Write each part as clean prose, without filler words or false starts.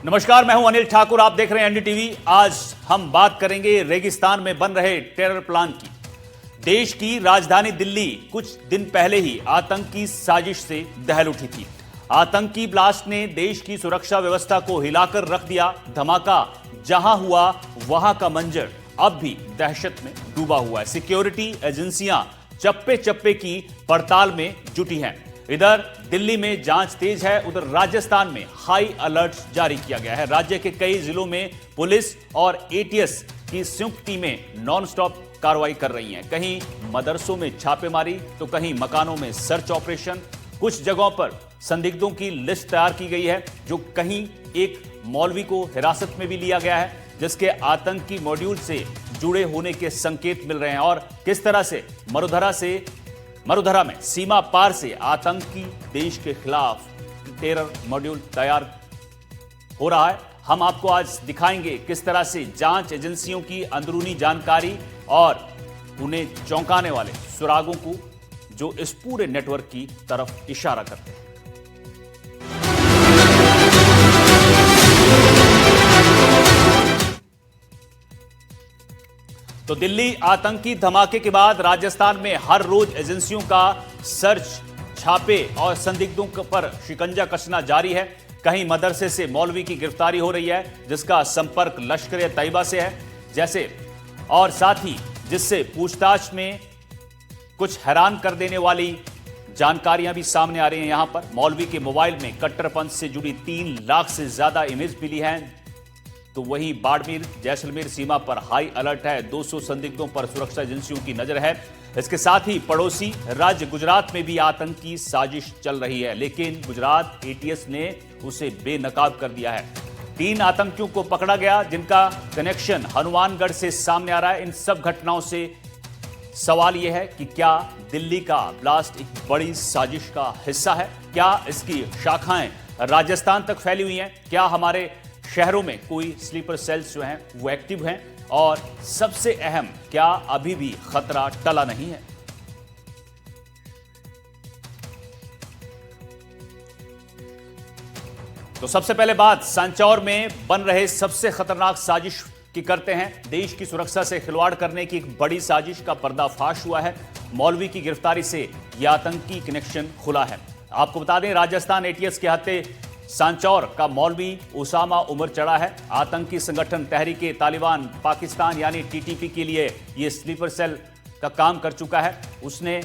नमस्कार, मैं हूं अनिल ठाकुर। आप देख रहे हैं एनडीटीवी। आज हम बात करेंगे रेगिस्तान में बन रहे टेरर प्लान की। देश की राजधानी दिल्ली कुछ दिन पहले ही आतंकी साजिश से दहल उठी थी। आतंकी ब्लास्ट ने देश की सुरक्षा व्यवस्था को हिलाकर रख दिया। धमाका जहां हुआ वहां का मंजर अब भी दहशत में डूबा हुआ है। सिक्योरिटी एजेंसियां चप्पे चप्पे की पड़ताल में जुटी हैं। इधर दिल्ली में जांच तेज है, उधर राजस्थान में हाई अलर्ट जारी किया गया है। राज्य के कई जिलों में पुलिस और एटीएस की संयुक्त टीमें नॉनस्टॉप कार्रवाई कर रही हैं। कहीं मदरसों में छापेमारी तो कहीं मकानों में सर्च ऑपरेशन। कुछ जगहों पर संदिग्धों की लिस्ट तैयार की गई है। जो कहीं एक मौलवी को हिरासत में भी लिया गया है जिसके आतंकी मॉड्यूल से जुड़े होने के संकेत मिल रहे हैं। और किस तरह से मरुधरा में सीमा पार से आतंकी देश के खिलाफ टेरर मॉड्यूल तैयार हो रहा है, हम आपको आज दिखाएंगे किस तरह से जांच एजेंसियों की अंदरूनी जानकारी और उन्हें चौंकाने वाले सुरागों को जो इस पूरे नेटवर्क की तरफ इशारा करते हैं। तो दिल्ली आतंकी धमाके के बाद राजस्थान में हर रोज एजेंसियों का सर्च, छापे और संदिग्धों पर शिकंजा कसना जारी है। कहीं मदरसे से मौलवी की गिरफ्तारी हो रही है जिसका संपर्क लश्कर-ए-तैयबा से है जैसे, और साथ ही जिससे पूछताछ में कुछ हैरान कर देने वाली जानकारियां भी सामने आ रही हैं। यहां पर मौलवी के मोबाइल में कट्टरपंथ से जुड़ी 3 लाख से ज्यादा इमेज मिली हैं। तो वहीं बाड़मेर जैसलमेर सीमा पर हाई अलर्ट है। 200 संदिग्धों पर सुरक्षा एजेंसियों की नजर है। इसके साथ ही पड़ोसी राज्य गुजरात में भी आतंकी साजिश चल रही है, लेकिन गुजरात एटीएस ने उसे बेनकाब कर दिया है। 3 आतंकियों को पकड़ा गया जिनका कनेक्शन हनुमानगढ़ से सामने आ रहा है। इन सब घटनाओं से सवाल यह है कि क्या दिल्ली का ब्लास्ट एक बड़ी साजिश का हिस्सा है? क्या इसकी शाखाएं राजस्थान तक फैली हुई हैं? क्या हमारे शहरों में कोई स्लीपर सेल्स जो हैं वो एक्टिव हैं? और सबसे अहम, क्या अभी भी खतरा टला नहीं है? तो सबसे पहले बात सांचौर में बन रहे सबसे खतरनाक साजिश की करते हैं। देश की सुरक्षा से खिलवाड़ करने की एक बड़ी साजिश का पर्दाफाश हुआ है। मौलवी की गिरफ्तारी से यह आतंकी कनेक्शन खुला है। आपको बता दें, राजस्थान एटीएस के हत्थे सांचौर का मौलवी उसामा उमर चढ़ा है। आतंकी संगठन तहरीके तालिबान पाकिस्तान यानी टीटीपी के लिए यह स्लीपर सेल का काम कर चुका है। उसने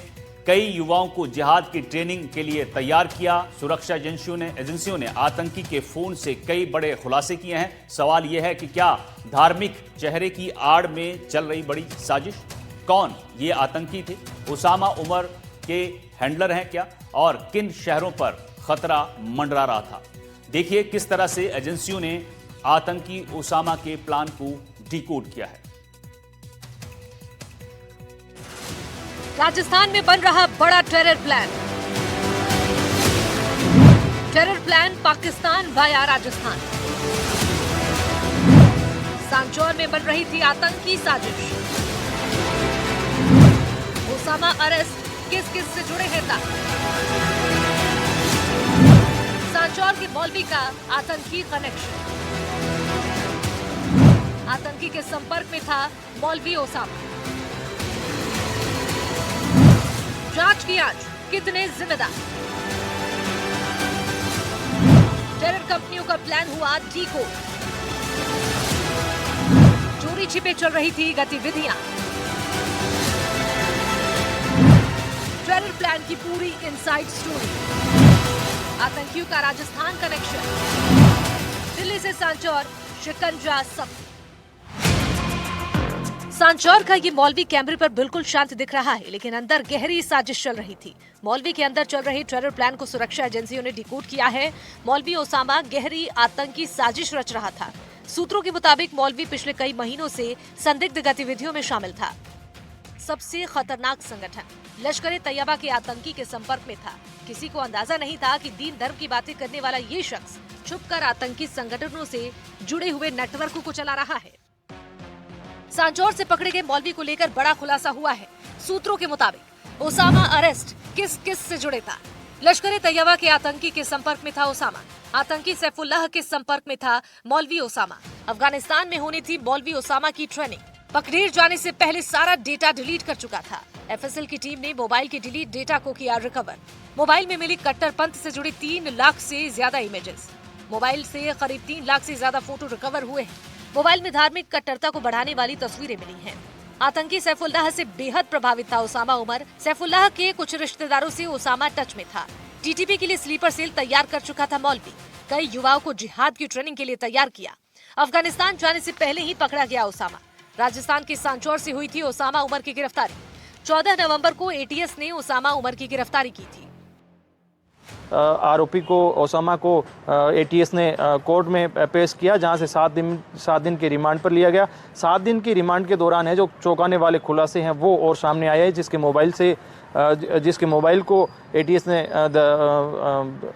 कई युवाओं को जिहाद की ट्रेनिंग के लिए तैयार किया। सुरक्षा एजेंसियों ने आतंकी के फोन से कई बड़े खुलासे किए हैं। सवाल यह है कि क्या धार्मिक चेहरे की आड़ में चल रही बड़ी साजिश? कौन ये आतंकी थे? उसामा उमर के हैंडलर हैं क्या? और किन शहरों पर खतरा मंडरा रहा था? देखिए किस तरह से एजेंसियों ने आतंकी उसामा के प्लान को डिकोड किया है। राजस्थान में बन रहा बड़ा terror plan. Terror plan Pakistan via Rajasthan. Sanchore में बन रही थी आतंकी साजिश। उसामा अरेस्ट, किस किस से जुड़े हैं तक? सांचौर के मौलवी का आतंकी कनेक्शन। आतंकी के संपर्क में था मौलवी उसामा। जांच की आज कितने जिम्मेदार? टेरर कंपनियों का प्लान हुआ डीकोड। चोरी छिपे चल रही थी गतिविधियां। टेरर प्लान की पूरी इनसाइड स्टोरी। आतंकियों का राजस्थान कनेक्शन। दिल्ली से सांचौर शिकंजा सब। सांचौर का ये मौलवी कैमरे पर बिल्कुल शांत दिख रहा है, लेकिन अंदर गहरी साजिश चल रही थी। मौलवी के अंदर चल रही टेरर प्लान को सुरक्षा एजेंसियों ने डिकोड किया है। मौलवी उसामा गहरी आतंकी साजिश रच रहा था। सूत्रों के मुताबिक मौलवी पिछले कई महीनों से संदिग्ध गतिविधियों में शामिल था। सबसे खतरनाक संगठन लश्कर-ए-तैयबा के आतंकी के संपर्क में था। किसी को अंदाजा नहीं था कि दीन धर्म की बातें करने वाला ये शख्स छुपकर आतंकी संगठनों से जुड़े हुए नेटवर्क को चला रहा है। सांचौर से पकड़े गए मौलवी को लेकर बड़ा खुलासा हुआ है। सूत्रों के मुताबिक उसामा अरेस्ट किस किस से जुड़े था? लश्कर-ए-तैयबा के आतंकी के संपर्क में था उसामा। आतंकी सैफुल्लाह के संपर्क में था मौलवी ओसामा। अफगानिस्तान में होनी थी मौलवी ओसामा की ट्रेनिंग। पकड़ीर जाने से पहले सारा डेटा डिलीट कर चुका था। एफएसएल की टीम ने मोबाइल के डिलीट डेटा को किया रिकवर। मोबाइल में मिली कट्टरपंथ से जुड़ी 3 लाख से ज्यादा इमेजेस। मोबाइल से करीब 3 लाख से ज्यादा फोटो रिकवर हुए हैं। मोबाइल में धार्मिक कट्टरता को बढ़ाने वाली तस्वीरें मिली हैं। आतंकी सैफुल्लाह से बेहद प्रभावित था ओसामा उमर। सैफुल्लाह के कुछ रिश्तेदारों से ओसामा टच में था। टीटीपी के लिए स्लीपर सेल तैयार कर चुका था मौलवी। कई युवाओं को जिहाद की ट्रेनिंग के लिए तैयार किया। अफगानिस्तान जाने से पहले ही पकड़ा गया ओसामा। राजस्थान के सांचौर से हुई थी ओसामा उमर की गिरफ्तारी। 14 नवंबर को एटीएस ने ओसामा उमर की गिरफ्तारी की थी। आरोपी को ओसामा को एटीएस ने कोर्ट में पेश किया, जहां से 7 दिन के रिमांड पर लिया गया। 7 दिन की रिमांड के दौरान है जो चौंकाने वाले खुलासे हैं वो और सामने आए हैं, जिसके मोबाइल को एटीएस ने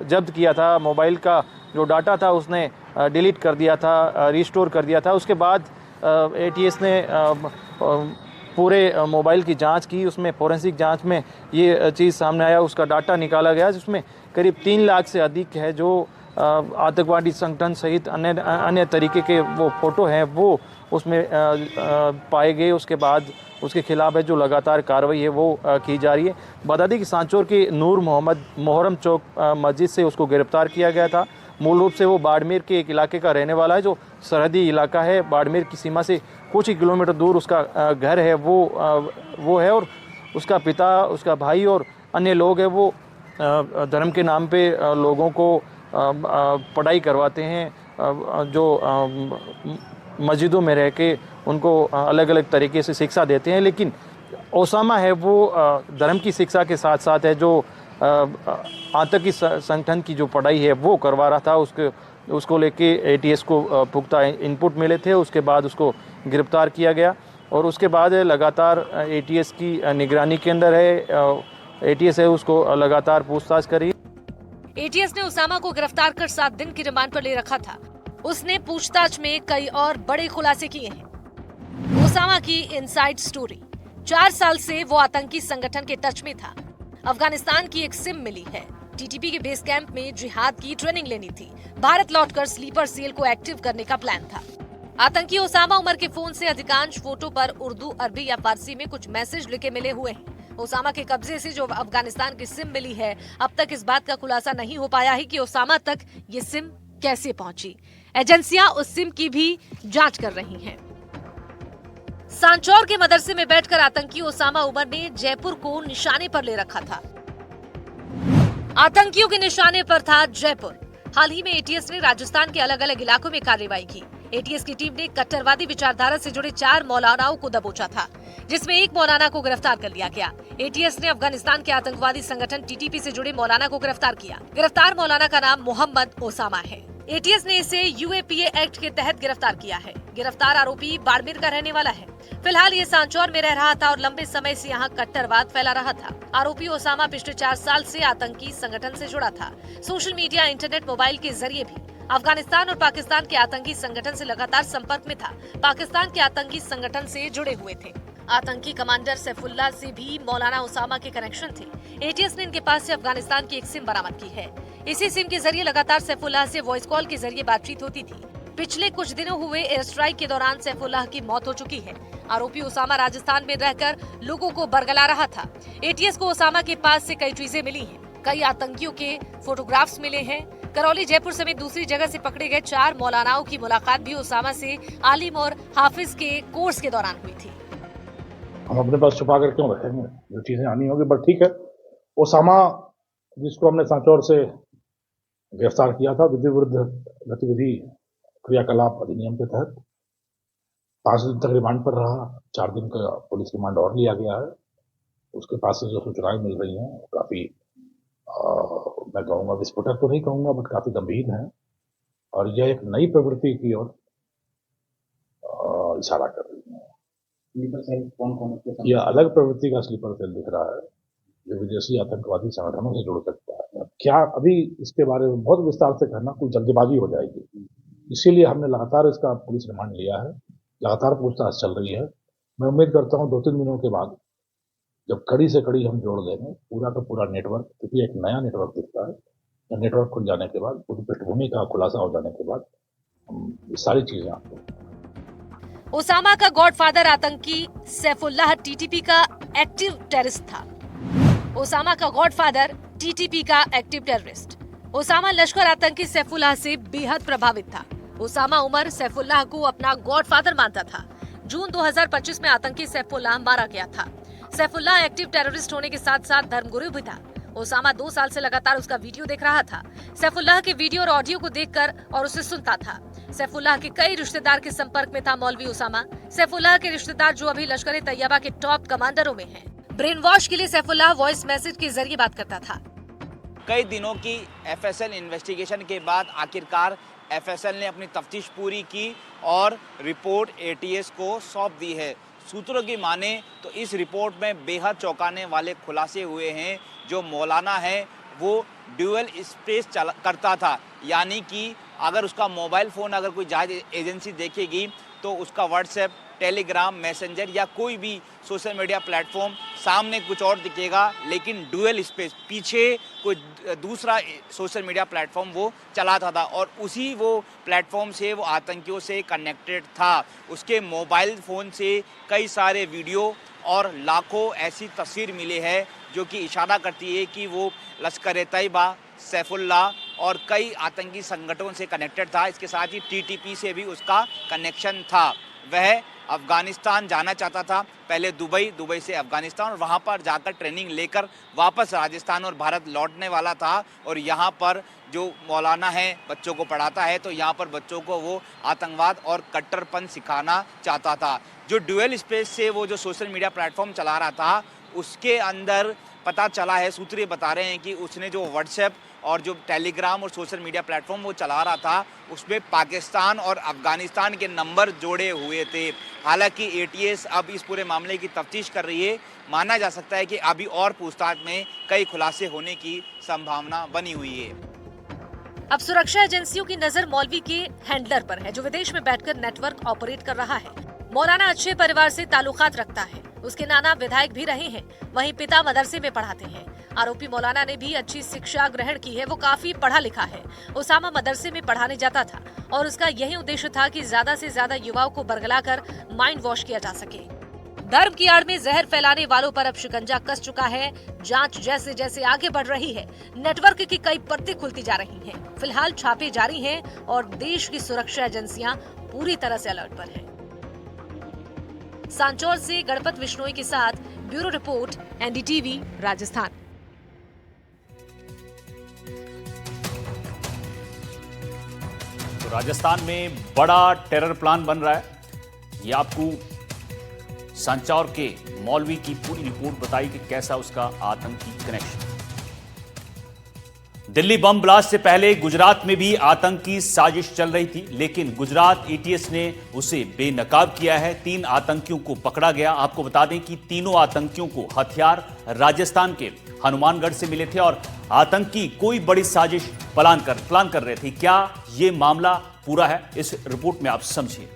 जब्त किया था। मोबाइल का जो डाटा था उसने डिलीट कर दिया था, रिस्टोर कर दिया था। उसके बाद एटीएस ने पूरे मोबाइल की जांच की। उसमें फोरेंसिक जांच में ये चीज़ सामने आया, उसका डाटा निकाला गया जिसमें करीब 3 लाख से अधिक है जो आतंकवादी संगठन सहित अन्य तरीके के वो फ़ोटो हैं वो उसमें पाए गए। उसके बाद उसके खिलाफ है जो लगातार कार्रवाई है वो की जा रही है। बता दें कि सांचौर के नूर मोहम्मद मोहर्रम चौक मस्जिद से उसको गिरफ्तार किया गया था। मूल रूप से वो बाड़मेर के एक इलाके का रहने वाला है जो सरहदी इलाका है। बाड़मेर की सीमा से कुछ ही किलोमीटर दूर उसका घर है वो है। और उसका पिता, उसका भाई और अन्य लोग हैं वो धर्म के नाम पे लोगों को पढ़ाई करवाते हैं, जो मस्जिदों में रह के उनको अलग अलग तरीके से शिक्षा देते हैं। लेकिन ओसामा है वो धर्म की शिक्षा के साथ साथ है जो आतंकी संगठन की जो पढ़ाई है वो करवा रहा था। उसको लेके एटीएस को पुख्ता इनपुट मिले थे। उसके बाद उसको गिरफ्तार किया गया और उसके बाद लगातार एटीएस की निगरानी के अंदर है। एटीएस है उसको लगातार पूछताछ करी। एटीएस ने ओसामा को गिरफ्तार कर 7 दिन की रिमांड पर ले रखा था। उसने पूछताछ में कई और बड़े खुलासे किए हैं। ओसामा की इनसाइड स्टोरी। 4 साल से वो आतंकी संगठन के टच में था। अफगानिस्तान की एक सिम मिली है। टीटीपी के बेस कैंप में जिहाद की ट्रेनिंग लेनी थी। भारत लौटकर स्लीपर सेल को एक्टिव करने का प्लान था। आतंकी ओसामा उमर के फोन से अधिकांश फोटो पर उर्दू, अरबी या फारसी में कुछ मैसेज लिखे मिले हुए हैं। ओसामा के कब्जे से जो अफगानिस्तान की सिम मिली है, अब तक इस बात का खुलासा नहीं हो पाया है कि ओसामा तक ये सिम कैसे पहुंची। एजेंसियां उस सिम की भी जांच कर रही हैं। सांचौर के मदरसे में बैठकर आतंकी ओसामा उमर ने जयपुर को निशाने पर ले रखा था। आतंकियों के निशाने पर था जयपुर। हाल ही में एटीएस ने राजस्थान के अलग अलग इलाकों में कार्रवाई की। एटीएस की टीम ने कट्टरवादी विचारधारा से जुड़े 4 मौलानाओं को दबोचा था, जिसमें एक मौलाना को गिरफ्तार कर लिया गया। एटीएस ने अफगानिस्तान के आतंकवादी संगठन टीटीपी से जुड़े मौलाना को गिरफ्तार किया। गिरफ्तार मौलाना का नाम मोहम्मद ओसामा है। एटीएस ने इसे यूएपीए एक्ट के तहत गिरफ्तार किया है। गिरफ्तार आरोपी बाड़मेर का रहने वाला है। फिलहाल ये सांचौर में रह रहा था और लंबे समय से यहाँ कट्टरवाद फैला रहा था। आरोपी ओसामा पिछले 4 साल से आतंकी संगठन से जुड़ा था। सोशल मीडिया, इंटरनेट, मोबाइल के जरिए भी अफगानिस्तान और पाकिस्तान के आतंकी संगठन से लगातार संपर्क में था। पाकिस्तान के आतंकी संगठन से जुड़े हुए थे। आतंकी कमांडर सैफुल्लाह से भी मौलाना ओसामा के कनेक्शन थे। एटीएस ने इनके पास से अफगानिस्तान की एक सिम बरामद की है। इसी सिम के जरिए लगातार सैफुल्लाह से वॉइस कॉल के जरिए बातचीत होती थी। पिछले कुछ दिनों हुए एयर स्ट्राइक के दौरान सैफुल्लाह की मौत हो चुकी है। आरोपी ओसामा राजस्थान में रहकर लोगों को बरगला रहा था। एटीएस को ओसामा के पास से कई चीजें मिली हैं। कई आतंकियों के फोटोग्राफ्स मिले हैं। करौली, जयपुर समेत दूसरी जगह से पकड़े गए 4 मौलानाओं की मुलाकात भी ओसामा से आलिम और हाफिज के कोर्स के दौरान हुई थी। हम अपने पास छुपा कर क्यों रखेंगे, जो चीजें आनी होगी। बट ठीक है, ओसामा जिसको हमने सांचौर से गिरफ्तार किया था विधि विरुद्ध गतिविधि क्रियाकलाप अधिनियम के तहत, 5 दिन तक रिमांड पर रहा। 4 दिन का पुलिस रिमांड और लिया गया है। उसके पास से जो सूचनाएं मिल रही हैं वो काफी मैं कहूँगा विस्फोटक तो नहीं कहूँगा, बट काफी गंभीर है और यह एक नई प्रवृत्ति की ओर इशारा कर रही है। स्लीपर सेल कौन यह अलग प्रवृत्ति का स्लीपर सेल दिख रहा है जो विदेशी आतंकवादी संगठनों से जुड़ सकता है। क्या अभी इसके बारे में बहुत विस्तार से कहना कुछ जल्दबाजी हो जाएगी, इसीलिए हमने लगातार इसका पुलिस रिमांड लिया है। लगातार पूछताछ चल रही है। मैं उम्मीद करता हूँ 2-3 दिनों के बाद जब कड़ी से कड़ी हम जोड़ देंगे पूरा का पूरा नेटवर्क, क्योंकि एक नया नेटवर्क दिखता है नेटवर्क खुल जाने के बाद, पूरी पृष्ठभूमि का खुलासा हो जाने के बाद हम ये सारी चीजें आपको। ओसामा का गॉडफादर आतंकी सैफुल्लाह टीटीपी का एक्टिव टेररिस्ट था। ओसामा का गॉडफादर टीटीपी का एक्टिव टेररिस्ट। ओसामा लश्कर आतंकी सैफुल्लाह से बेहद प्रभावित था। ओसामा उमर सैफुल्लाह को अपना गॉडफादर मानता था। जून 2025 में आतंकी सैफुल्लाह मारा गया था। सैफुल्लाह एक्टिव टेररिस्ट होने के साथ साथ धर्मगुरु भी था। ओसामा 2 साल से लगातार उसका वीडियो देख रहा था। सैफुल्लाह के वीडियो और ऑडियो को देखकर और उसे सुनता था। सैफुल्लाह के कई रिश्तेदार के संपर्क में था मौलवी ओसामा। सैफुल्लाह के रिश्तेदार जो अभी लश्कर ए तैयबा के टॉप कमांडरों में हैं। ब्रेन वॉश के लिए सैफुल्लाह वॉइस मैसेज के जरिए बात करता था। कई दिनों की एफएसएल इन्वेस्टिगेशन के बाद आखिरकार एफएसएल ने अपनी तफ्तीश पूरी की और रिपोर्ट एटीएस को सौंप दी है। सूत्रों की माने तो इस रिपोर्ट में बेहद चौंकाने वाले खुलासे हुए हैं। जो मौलाना है वो ड्यूअल स्पेस करता था, यानी कि अगर उसका मोबाइल फ़ोन अगर कोई जांच एजेंसी देखेगी तो उसका व्हाट्सएप, टेलीग्राम, मैसेंजर या कोई भी सोशल मीडिया प्लेटफॉर्म सामने कुछ और दिखेगा, लेकिन ड्यूअल स्पेस पीछे कोई दूसरा सोशल मीडिया प्लेटफॉर्म वो चलाता था और उसी वो प्लेटफॉर्म से वो आतंकियों से कनेक्टेड था। उसके मोबाइल फ़ोन से कई सारे वीडियो और लाखों ऐसी तस्वीर मिली है जो कि इशारा करती है कि वो लश्कर ए तैयबा, सैफुल्लाह और कई आतंकी संगठनों से कनेक्टेड था। इसके साथ ही टीटीपी से भी उसका कनेक्शन था। वह अफ़गानिस्तान जाना चाहता था, पहले दुबई से अफ़गानिस्तान और वहाँ पर जाकर ट्रेनिंग लेकर वापस राजस्थान और भारत लौटने वाला था। और यहाँ पर जो मौलाना है बच्चों को पढ़ाता है, तो यहाँ पर बच्चों को वो आतंकवाद और कट्टरपन सिखाना चाहता था। जो ड्यूअल स्पेस से वो जो सोशल मीडिया प्लेटफॉर्म चला रहा था, उसके अंदर पता चला है, सूत्र बता रहे हैं कि उसने जो व्हाट्सएप और जो टेलीग्राम और सोशल मीडिया प्लेटफॉर्म वो चला रहा था, उसमें पाकिस्तान और अफ़गानिस्तान के नंबर जोड़े हुए थे। हालांकि एटीएस अब इस पूरे मामले की तफ्तीश कर रही है। माना जा सकता है कि अभी और पूछताछ में कई खुलासे होने की संभावना बनी हुई है। अब सुरक्षा एजेंसियों की नजर मौलवी के हैंडलर पर है, जो विदेश में बैठकर नेटवर्क ऑपरेट कर रहा है। मौलाना अच्छे परिवार से ताल्लुकात रखता है। उसके नाना विधायक भी रहे हैं, वहीं पिता मदरसे में पढ़ाते हैं। आरोपी मौलाना ने भी अच्छी शिक्षा ग्रहण की है, वो काफी पढ़ा लिखा है। ओसामा मदरसे में पढ़ाने जाता था और उसका यही उद्देश्य था कि ज्यादा से ज्यादा युवाओं को बरगलाकर माइंड वॉश किया जा सके। धर्म की आड़ में जहर फैलाने वालों पर अब शिकंजा कस चुका है। जांच जैसे जैसे आगे बढ़ रही है, नेटवर्क की कई परतें खुलती जा रही हैं। फिलहाल छापे जारी हैं और देश की सुरक्षा एजेंसियां पूरी तरह से अलर्ट पर हैं। सांचौर से गणपत बिश्नोई के साथ ब्यूरो रिपोर्ट, एनडीटीवी, राजस्थान। तो राजस्थान में बड़ा टेरर प्लान बन रहा है। ये आपको सांचौर के मौलवी की पूरी रिपोर्ट बताई कि कैसा उसका आतंकी कनेक्शन। दिल्ली बम ब्लास्ट से पहले गुजरात में भी आतंकी साजिश चल रही थी, लेकिन गुजरात एटीएस ने उसे बेनकाब किया है। 3 आतंकियों को पकड़ा गया। आपको बता दें कि तीनों आतंकियों को हथियार राजस्थान के हनुमानगढ़ से मिले थे और आतंकी कोई बड़ी साजिश प्लान कर रहे थे। क्या ये मामला पूरा है? इस रिपोर्ट में आप समझिए।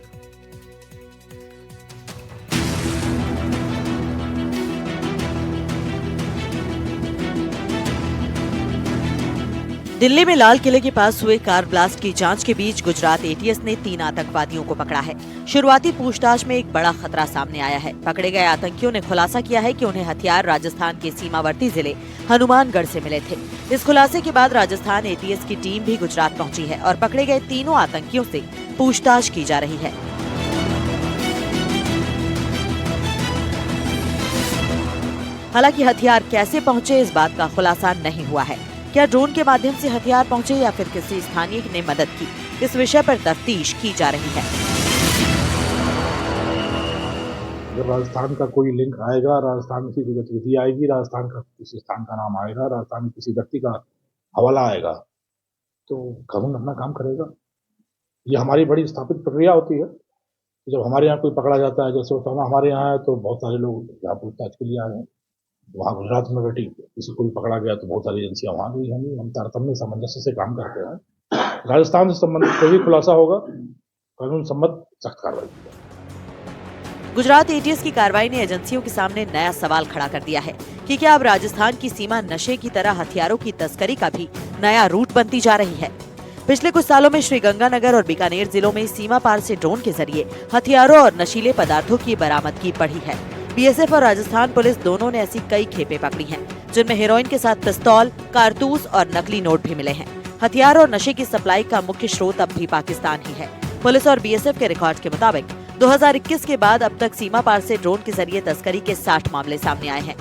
दिल्ली में लाल किले के पास हुए कार ब्लास्ट की जांच के बीच गुजरात एटीएस ने 3 आतंकवादियों को पकड़ा है। शुरुआती पूछताछ में एक बड़ा खतरा सामने आया है। पकड़े गए आतंकियों ने खुलासा किया है कि उन्हें हथियार राजस्थान के सीमावर्ती जिले हनुमानगढ़ से मिले थे। इस खुलासे के बाद राजस्थान एटीएस की टीम भी गुजरात पहुंची है और पकड़े गए तीनों आतंकियों से पूछताछ की जा रही है। हालांकि हथियार कैसे पहुंचे, इस बात का खुलासा नहीं हुआ है। क्या ड्रोन के माध्यम से हथियार पहुंचे या फिर किसी स्थानीय ने मदद की, इस विषय पर तफ्तीश की जा रही है। अगर राजस्थान का कोई लिंक आएगा, राजस्थान की कोई गतिविधि आएगी, राजस्थान का किसी स्थान का नाम आएगा, राजस्थान में किसी व्यक्ति का हवाला आएगा, तो कानून अपना काम करेगा। ये हमारी बड़ी स्थापित प्रक्रिया होती है। जब हमारे यहाँ कोई पकड़ा जाता है, जैसे ओसामा हमारे यहाँ है, तो बहुत सारे लोग यहाँ पूछताछ के लिए आए हैं। वहाँ गुजरात में बैठी किसी को भी पकड़ा गया तो बहुत सारी एजेंसियां वहाँ गई होंगी। हम तारतम्य सामंजस्य से काम करते हैं। राजस्थान से संबंधित कोई भी खुलासा होगा, कानून सम्मत सख्त कार्रवाई की जाएगी। गुजरात एटीएस की कार्रवाई ने एजेंसियों के सामने नया सवाल खड़ा कर दिया है कि क्या अब राजस्थान की सीमा नशे की तरह हथियारों की तस्करी का भी नया रूट बनती जा रही है। पिछले कुछ सालों में श्रीगंगानगर और बीकानेर जिलों में सीमा पार से ड्रोन के जरिए हथियारों और नशीले पदार्थों की बरामदगी बढ़ी है। बीएसएफ और राजस्थान पुलिस दोनों ने ऐसी कई खेपें पकड़ी हैं, जिनमें हेरोइन के साथ पिस्तौल, कारतूस और नकली नोट भी मिले हैं। हथियार और नशे की सप्लाई का मुख्य स्रोत अब भी पाकिस्तान ही है। पुलिस और बीएसएफ के रिकॉर्ड के मुताबिक 2021 के बाद अब तक सीमा पार से ड्रोन के जरिए तस्करी के 60 मामले सामने आए हैं।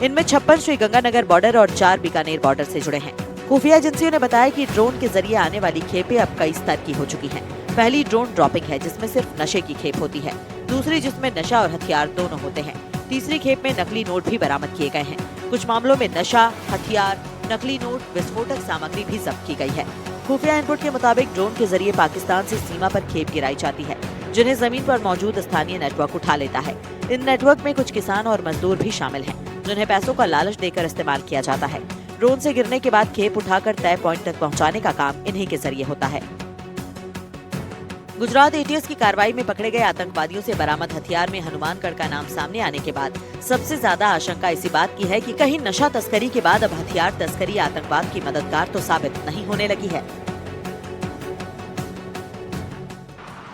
इनमें 56 श्रीगंगानगर बॉर्डर और 4 बीकानेर बॉर्डर से जुड़े हैं। खुफिया एजेंसियों ने बताया कि ड्रोन के जरिए आने वाली खेपें अब कई स्तर की हो चुकी हैं। पहली ड्रोन ड्रॉपिंग है, जिसमें सिर्फ नशे की खेप होती है। दूसरी जिसमें नशा और हथियार दोनों होते हैं। तीसरी खेप में नकली नोट भी बरामद किए गए हैं। कुछ मामलों में नशा, हथियार, नकली नोट, विस्फोटक सामग्री भी जब्त की गई है। खुफिया इनपुट के मुताबिक ड्रोन के जरिए पाकिस्तान से सीमा पर खेप गिराई जाती है, जिन्हें जमीन पर मौजूद स्थानीय नेटवर्क उठा लेता है। इन नेटवर्क में कुछ किसान और मजदूर भी शामिल हैं, जिन्हें पैसों का लालच देकर इस्तेमाल किया जाता है। ड्रोन से गिरने के बाद खेप उठाकर तय पॉइंट तक पहुंचाने का काम इन्हीं के जरिए होता है। गुजरात एटीएस की कार्रवाई में पकड़े गए आतंकवादियों से बरामद हथियार में हनुमानगढ़ का नाम सामने आने के बाद सबसे ज्यादा आशंका इसी बात की है कि कहीं नशा तस्करी के बाद अब हथियार तस्करी आतंकवाद की मददगार तो साबित नहीं होने लगी है।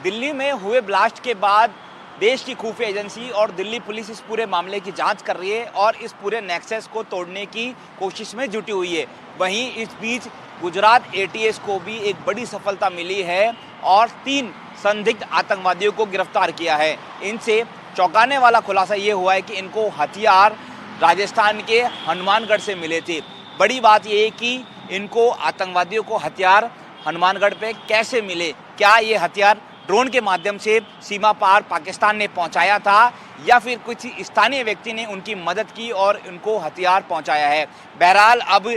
दिल्ली में हुए ब्लास्ट के बाद देश की खुफिया एजेंसी और दिल्ली पुलिस इस पूरे मामले की जांच कर रही है और इस पूरे नेक्सस को तोड़ने की कोशिश में जुटी हुई है। वहीं इस बीच गुजरात एटीएस को भी एक बड़ी सफलता मिली है और 3 संदिग्ध आतंकवादियों को गिरफ्तार किया है। इनसे चौंकाने वाला खुलासा ये हुआ है कि इनको हथियार राजस्थान के हनुमानगढ़ से मिले थे। बड़ी बात यह है कि इनको आतंकवादियों को हथियार हनुमानगढ़ पे कैसे मिले, क्या ये हथियार ड्रोन के माध्यम से सीमा पार पाकिस्तान ने पहुंचाया था या फिर कुछ स्थानीय व्यक्ति ने उनकी मदद की और उनको हथियार पहुंचाया है। बहरहाल अब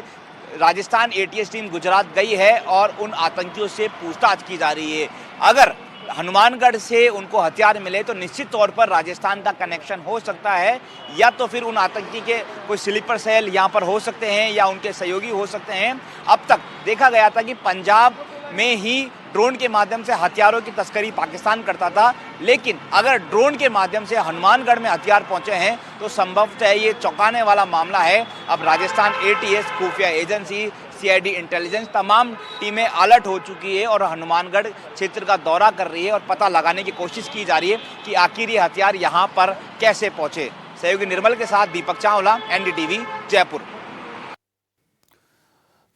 राजस्थान एटीएस टीम गुजरात गई है और उन आतंकियों से पूछताछ की जा रही है। अगर हनुमानगढ़ से उनको हथियार मिले तो निश्चित तौर पर राजस्थान का कनेक्शन हो सकता है, या तो फिर उन आतंकी के कोई स्लीपर सेल यहाँ पर हो सकते हैं या उनके सहयोगी हो सकते हैं। अब तक देखा गया था कि पंजाब में ही ड्रोन के माध्यम से हथियारों की तस्करी पाकिस्तान करता था, लेकिन अगर ड्रोन के माध्यम से हनुमानगढ़ में हथियार पहुंचे हैं तो संभवतः ये चौंकाने वाला मामला है। अब राजस्थान एटीएस, खुफिया एजेंसी, सीआईडी इंटेलिजेंस तमाम टीमें अलर्ट हो चुकी है और हनुमानगढ़ क्षेत्र का दौरा कर रही है और पता लगाने की कोशिश की जा रही है कि आखिर ये हथियार यहाँ पर कैसे पहुंचे। सहयोगी निर्मल के साथ दीपक चावला, एनडीटीवी, जयपुर।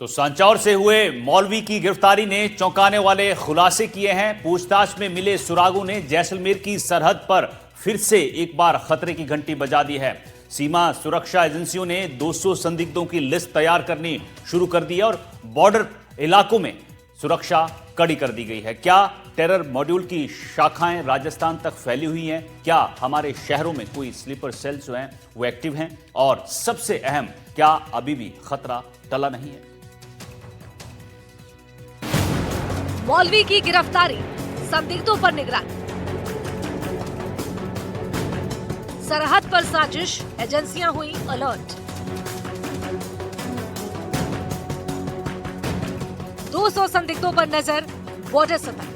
तो सांचौर से हुए मौलवी की गिरफ्तारी ने चौंकाने वाले खुलासे किए हैं। पूछताछ में मिले सुरागों ने जैसलमेर की सरहद पर फिर से एक बार खतरे की घंटी बजा दी है। सीमा सुरक्षा एजेंसियों ने 200 संदिग्धों की लिस्ट तैयार करनी शुरू कर दी है और बॉर्डर इलाकों में सुरक्षा कड़ी कर दी गई है। क्या टेरर मॉड्यूल की शाखाएं राजस्थान तक फैली हुई हैं? क्या हमारे शहरों में कोई स्लीपर सेल्स जो हैं वो एक्टिव हैं? और सबसे अहम, क्या अभी भी खतरा टला नहीं है? मौलवी की गिरफ्तारी, संदिग्धों पर निगरानी। सरहद पर साजिश, एजेंसियां हुई अलर्ट। 200 संदिग्धों पर नजर, बॉर्डर सतर्क।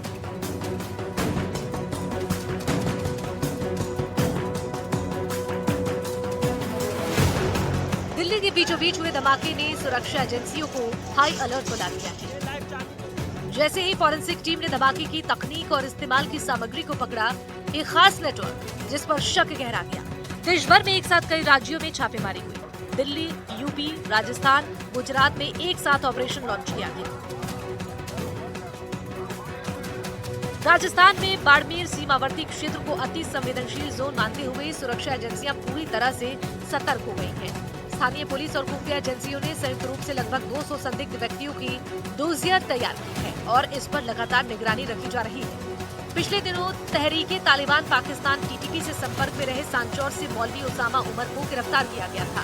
दिल्ली के बीचों बीच हुए धमाके ने सुरक्षा एजेंसियों को हाई अलर्ट बना दिया है। जैसे ही फॉरेंसिक टीम ने धमाके की तकनीक और इस्तेमाल की सामग्री को पकड़ा, एक खास नेटवर्क जिस पर शक गहरा गया। देश भर में एक साथ कई राज्यों में छापेमारी हुई। दिल्ली, यूपी, राजस्थान, गुजरात में एक साथ ऑपरेशन लॉन्च किया गया। राजस्थान में बाड़मेर सीमावर्ती क्षेत्र को अति संवेदनशील जोन मानते हुए सुरक्षा एजेंसियां पूरी तरह से सतर्क हो गई हैं। स्थानीय पुलिस और खुफिया एजेंसियों ने संयुक्त रूप से लगभग 200 संदिग्ध व्यक्तियों की डोजियर तैयार की है और इस पर लगातार निगरानी रखी जा रही है। पिछले दिनों तहरीके तालिबान पाकिस्तान टीटीपी से संपर्क में रहे सांचौर से मौलवी उसामा उमर को गिरफ्तार किया गया था।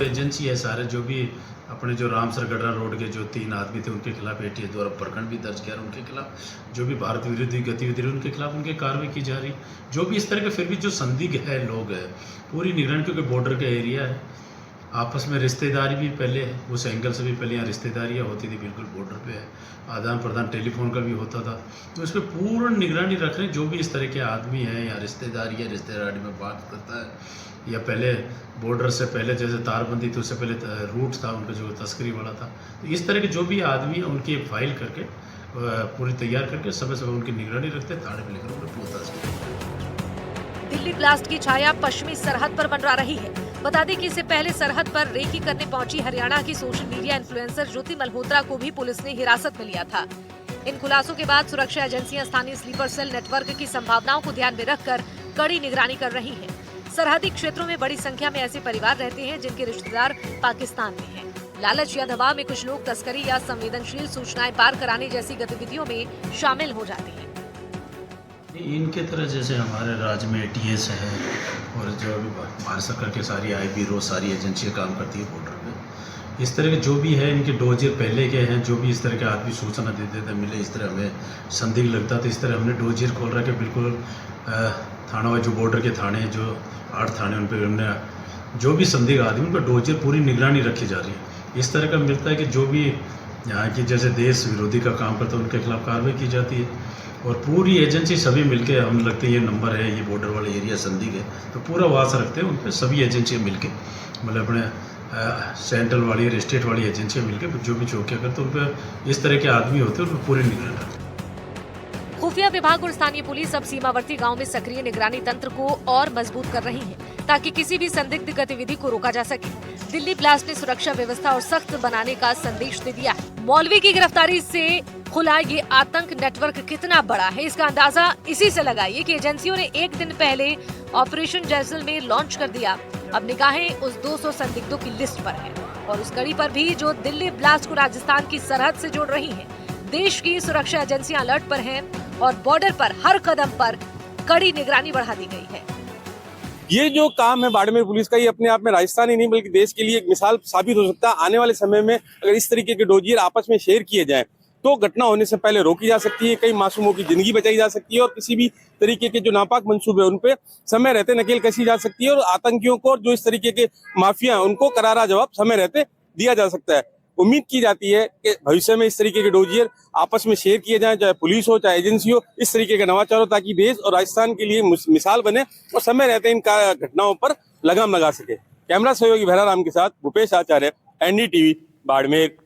एजेंसी है सारे, जो भी अपने जो रामसर गढ़ा रोड के जो 3 आदमी थे उनके खिलाफ एटीएस द्वारा प्रकरण भी दर्ज किया, उनके खिलाफ जो भी भारत विरोधी गतिविधि उनके खिलाफ उनकी कार्रवाई की जा रही। जो भी इस तरह के फिर भी जो संदिग्ध है लोग हैं, पूरी निगरानी, क्योंकि बॉर्डर का एरिया है आपस में रिश्तेदारी भी पहले उस एंगल से भी पहले यहाँ रिश्तेदारियाँ होती थी, बिल्कुल बॉर्डर पे है, आदान प्रदान टेलीफोन का भी होता था। तो इस पर पूर्ण निगरानी रख रहे हैं। जो भी इस तरह के आदमी हैं या रिश्तेदारी में बात करता है, या पहले बॉर्डर से पहले जैसे तारबंदी थी उससे पहले रूट था उनका जो तस्करी वाला था, तो इस तरह के जो भी आदमी हैं उनकी एक फाइल करके पूरी तैयार करके समय समय उनकी निगरानी रखते, थाने में लेकर उन्हें पूछताछ करते। दिल्ली ब्लास्ट की छाया पश्चिमी सरहद पर मंडरा रही है। बता दें कि इससे पहले सरहद पर रेकी करने पहुंची हरियाणा की सोशल मीडिया इन्फ्लुएंसर ज्योति मल्होत्रा को भी पुलिस ने हिरासत में लिया था। इन खुलासों के बाद सुरक्षा एजेंसियां स्थानीय स्लीपर सेल नेटवर्क की संभावनाओं को ध्यान में रखकर कड़ी निगरानी कर रही हैं। सरहदी क्षेत्रों में बड़ी संख्या में ऐसे परिवार रहते हैं जिनके रिश्तेदार पाकिस्तान में हैं। लालच या दबाव में कुछ लोग तस्करी या संवेदनशील सूचनाएं पार कराने जैसी गतिविधियों में शामिल हो जाते हैं। इनके तरह जैसे हमारे राज्य में ATS है और जो अभी भारत सरकार के सारी IB रो सारी एजेंसियाँ काम करती है बॉर्डर पे, इस तरह के जो भी है इनके डोजियर पहले के हैं। जो भी इस तरह के आदमी सूचना देते थे, मिले इस तरह हमें संदिग्ध लगता था, इस तरह हमने डोजियर खोल रखा है। बिल्कुल थाना जो बॉर्डर के थाने जो 8 थाने उन पर हमने जो भी संदिग्ध आदमी उन पर डोजियर पूरी निगरानी रखी जा रही है। इस तरह का मिलता है कि जो भी यहाँ की जैसे देश विरोधी का काम करता है उनके खिलाफ कार्रवाई की जाती है। और पूरी एजेंसी सभी मिलके हम लगते हैं ये नंबर है, ये बॉर्डर वाला एरिया संदिग्ध है, तो पूरा वास रखते हैं उन पर सभी एजेंसियाँ मिलके, मतलब अपने सेंट्रल वाली और स्टेट वाली एजेंसियाँ मिलके जो भी चौकियाँ करते हैं उन पर इस तरह के आदमी होते हैं उन पर पूरी निगरानी रखते हैं। खुफिया विभाग और स्थानीय पुलिस अब सीमावर्ती गांव में सक्रिय निगरानी तंत्र को और मजबूत कर रही है ताकि किसी भी संदिग्ध गतिविधि को रोका जा सके। दिल्ली ब्लास्ट ने सुरक्षा व्यवस्था और सख्त बनाने का संदेश दे दिया है। मौलवी की गिरफ्तारी से खुला ये आतंक नेटवर्क कितना बड़ा है, इसका अंदाजा इसी से लगाइए कि एजेंसियों ने एक दिन पहले ऑपरेशन जैसलमेर लॉन्च कर दिया। अब निगाहें उस 200 संदिग्धों की लिस्ट पर है और उस कड़ी पर भी जो दिल्ली ब्लास्ट को राजस्थान की सरहद से जोड़ रही है। देश की सुरक्षा एजेंसियां अलर्ट पर हैं और बॉर्डर पर हर कदम पर कड़ी निगरानी बढ़ा दी गई है। ये जो काम है बाड़मेर पुलिस का, ये अपने आप में राजस्थान ही नहीं बल्कि देश के लिए एक मिसाल साबित हो सकता है। आने वाले समय में अगर इस तरीके के डोजियर आपस में शेयर किए जाएं तो घटना होने से पहले रोकी जा सकती है, कई मासूमों की जिंदगी बचाई जा सकती है और किसी भी तरीके के जो नापाक मंसूबे उन पे समय रहते नकेल कसी जा सकती है और आतंकियों को जो इस तरीके के माफिया उनको करारा जवाब समय रहते दिया जा सकता है। उम्मीद की जाती है कि भविष्य में इस तरीके के डोजियर आपस में शेयर किए जाएं, चाहे पुलिस हो चाहे एजेंसी हो, इस तरीके का नवाचार हो ताकि देश और राजस्थान के लिए मिसाल बने और समय रहते इन घटनाओं पर लगाम लगा सके। कैमरा सहयोगी भैराराम के साथ भूपेश आचार्य, NDTV, बाड़मेर।